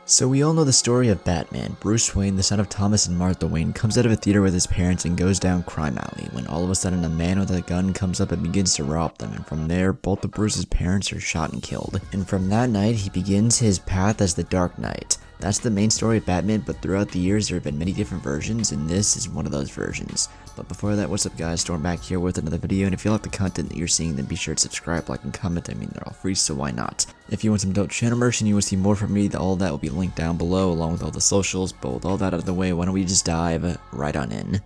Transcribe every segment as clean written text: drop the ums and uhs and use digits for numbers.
So we all know the story of Batman. Bruce Wayne, the son of Thomas and Martha Wayne, comes out of a theater with his parents and goes down Crime Alley, when all of a sudden a man with a gun comes up and begins to rob them, and from there, both of Bruce's parents are shot and killed. And from that night, he begins his path as the Dark Knight. That's the main story of Batman, but throughout the years there have been many different versions, and this is one of those versions. But before that, what's up guys, Storm back here with another video, and if you like the content that you're seeing, then be sure to subscribe, like, and comment. I mean, they're all free, so why not? If you want some dope channel merch and you want to see more from me, all that will be linked down below, along with all the socials. But with all that out of the way, why don't we just dive right on in.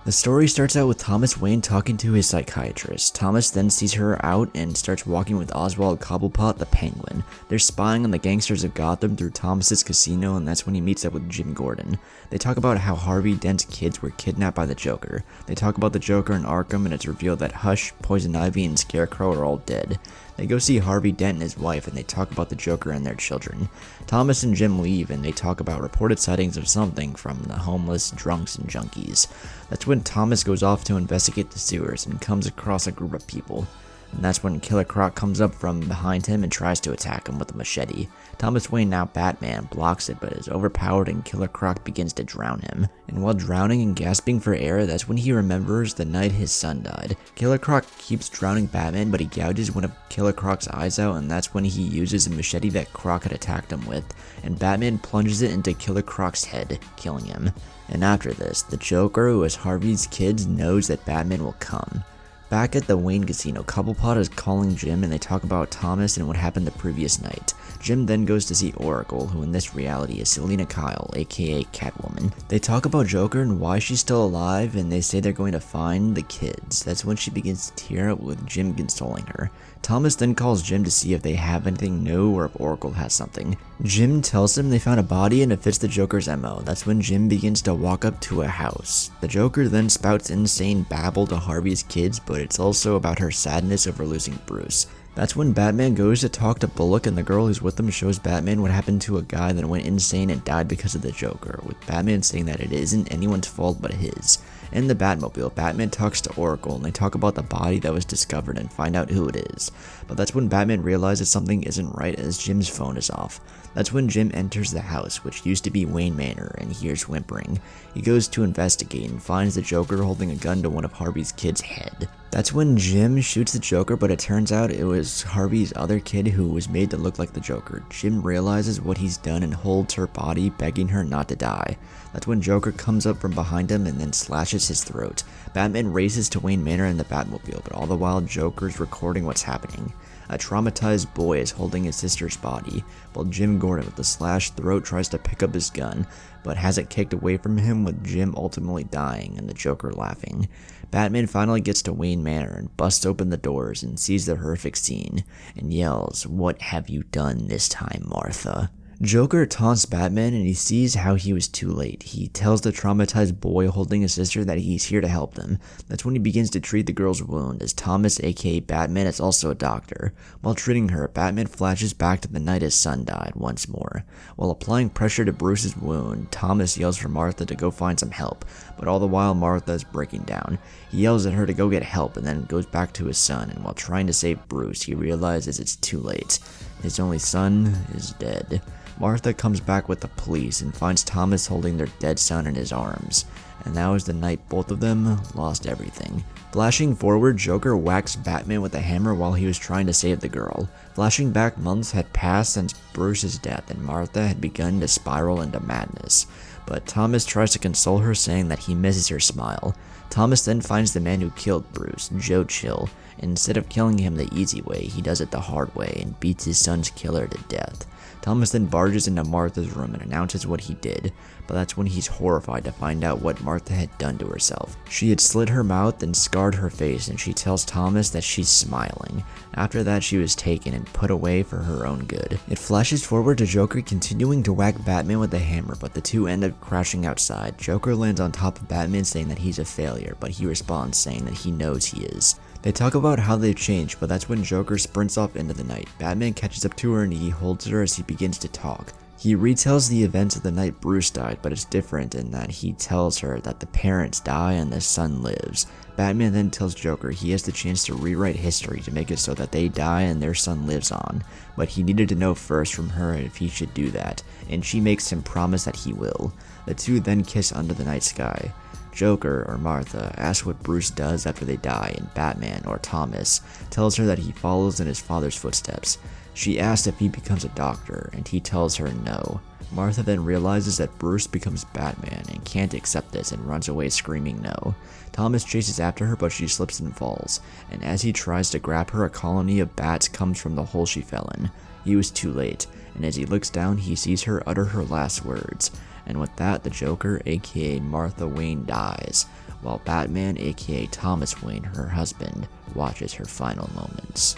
The story starts out with Thomas Wayne talking to his psychiatrist. Thomas then sees her out and starts walking with Oswald Cobblepot the Penguin. They're spying on the gangsters of Gotham through Thomas's casino, and that's when he meets up with Jim Gordon. They talk about how Harvey Dent's kids were kidnapped by the Joker. They talk about the Joker in Arkham, and it's revealed that Hush, Poison Ivy, and Scarecrow are all dead. They go see Harvey Dent and his wife, and they talk about the Joker and their children. Thomas and Jim leave, and they talk about reported sightings of something from the homeless, drunks, and junkies. That's when Thomas goes off to investigate the sewers and comes across a group of people. And that's when Killer Croc comes up from behind him and tries to attack him with a machete. Thomas Wayne, now Batman, blocks it but is overpowered, and Killer Croc begins to drown him. And while drowning and gasping for air, that's when he remembers the night his son died. Killer Croc keeps drowning Batman, but he gouges one of Killer Croc's eyes out, and that's when he uses a machete that Croc had attacked him with, and Batman plunges it into Killer Croc's head, killing him. And after this, the Joker, who is Harvey's kids, knows that Batman will come. Back at the Wayne Casino, Cobblepot is calling Jim, and they talk about Thomas and what happened the previous night. Jim then goes to see Oracle, who in this reality is Selina Kyle, aka Catwoman. They talk about Joker and why she's still alive, and they say they're going to find the kids. That's when she begins to tear up with Jim consoling her. Thomas then calls Jim to see if they have anything new or if Oracle has something. Jim tells him they found a body and it fits the Joker's MO. That's when Jim begins to walk up to a house. The Joker then spouts insane babble to Harvey's kids, but it's also about her sadness over losing Bruce. That's when Batman goes to talk to Bullock, and the girl who's with him shows Batman what happened to a guy that went insane and died because of the Joker, with Batman saying that it isn't anyone's fault but his. In the Batmobile, Batman talks to Oracle, and they talk about the body that was discovered and find out who it is. But that's when Batman realizes something isn't right as Jim's phone is off. That's when Jim enters the house, which used to be Wayne Manor, and hears whimpering. He goes to investigate and finds the Joker holding a gun to one of Harvey's kids' head. That's when Jim shoots the Joker, but it turns out it was Harvey's other kid who was made to look like the Joker. Jim realizes what he's done and holds her body, begging her not to die. That's when Joker comes up from behind him and then slashes his throat. Batman races to Wayne Manor in the Batmobile, but all the while Joker's recording what's happening. A traumatized boy is holding his sister's body, while Jim Gordon with a slashed throat tries to pick up his gun, but has it kicked away from him, with Jim ultimately dying and the Joker laughing. Batman finally gets to Wayne Manor and busts open the doors and sees the horrific scene, and yells, "What have you done this time, Martha?" Joker taunts Batman, and he sees how he was too late. He tells the traumatized boy holding his sister that he's here to help them. That's when he begins to treat the girl's wound, as Thomas, aka Batman, is also a doctor. While treating her, Batman flashes back to the night his son died once more. While applying pressure to Bruce's wound, Thomas yells for Martha to go find some help, but all the while Martha is breaking down. He yells at her to go get help and then goes back to his son, and while trying to save Bruce, he realizes it's too late. His only son is dead. Martha comes back with the police and finds Thomas holding their dead son in his arms. And that was the night both of them lost everything. Flashing forward, Joker whacks Batman with a hammer while he was trying to save the girl. Flashing back, months had passed since Bruce's death, and Martha had begun to spiral into madness. But Thomas tries to console her, saying that he misses her smile. Thomas then finds the man who killed Bruce, Joe Chill, and instead of killing him the easy way, he does it the hard way and beats his son's killer to death. Thomas then barges into Martha's room and announces what he did, but that's when he's horrified to find out what Martha had done to herself. She had slit her mouth and scarred her face, and she tells Thomas that she's smiling. After that, she was taken and put away for her own good. It flashes forward to Joker continuing to whack Batman with a hammer, but the two end up crashing outside. Joker lands on top of Batman saying that he's a failure, but he responds saying that he knows he is. They talk about how they've changed, but that's when Joker sprints off into the night. Batman catches up to her and he holds her as he begins to talk. He retells the events of the night Bruce died, but it's different in that he tells her that the parents die and the son lives. Batman then tells Joker he has the chance to rewrite history to make it so that they die and their son lives on, but he needed to know first from her if he should do that, and she makes him promise that he will. The two then kiss under the night sky. Joker, or Martha, asks what Bruce does after they die, and Batman, or Thomas, tells her that he follows in his father's footsteps. She asks if he becomes a doctor, and he tells her no. Martha then realizes that Bruce becomes Batman and can't accept this and runs away screaming no. Thomas chases after her, but she slips and falls, and as he tries to grab her, a colony of bats comes from the hole she fell in. He was too late, and as he looks down, he sees her utter her last words. And with that, the Joker, aka Martha Wayne, dies, while Batman, aka Thomas Wayne, her husband, watches her final moments.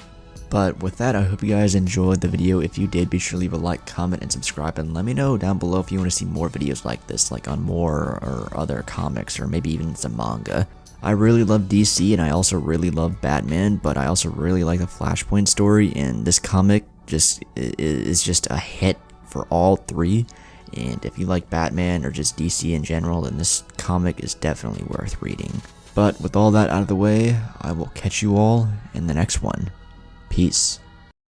But with that, I hope you guys enjoyed the video. If you did, be sure to leave a like, comment, and subscribe, and let me know down below if you want to see more videos like this, like on more or other comics, or maybe even some manga. I really love DC, and I also really love Batman, but I also really like the Flashpoint story, and this comic is just a hit for all three. And if you like Batman or just DC in general, then this comic is definitely worth reading. But with all that out of the way, I will catch you all in the next one. Peace.